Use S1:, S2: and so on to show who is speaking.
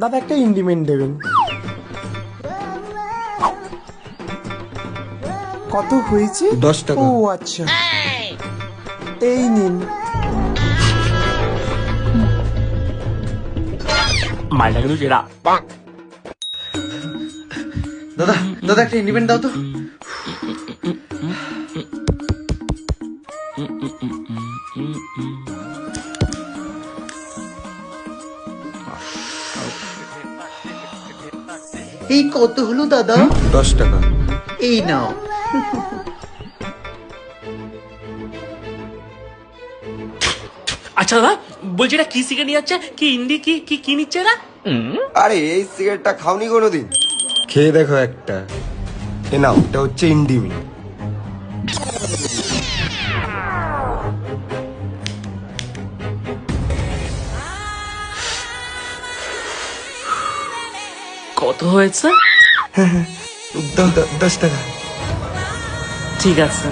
S1: দাদা একটা ইন্ডিমেন্ট দেবেন। কত হয়েছে?
S2: 10 টাকা।
S1: ও আচ্ছা, এই নিন।
S3: মালটা কিন্তু যেটা
S2: দাদা দাদা একটা ইন্ডিপেন্ডেন্ট দাও তো।
S4: এই কত হলো দাদা?
S2: 10 টাকা।
S4: এই নাও।
S3: আচ্ছা দাদা বলছি এটা কি সিগারেট নিয়ে যাচ্ছে, কি ইন্ডি কি কি কি নিচ্ছে এরা?
S5: আরে এই সিগারেটটা খাওনি কোনোদিন?
S2: খেয়ে দেখো একটা।
S5: এ নাও, এটা হচ্ছে ইন্ডিমি।
S3: কত হয়েছে?
S2: 10 টাকা।
S3: ঠিক আছে।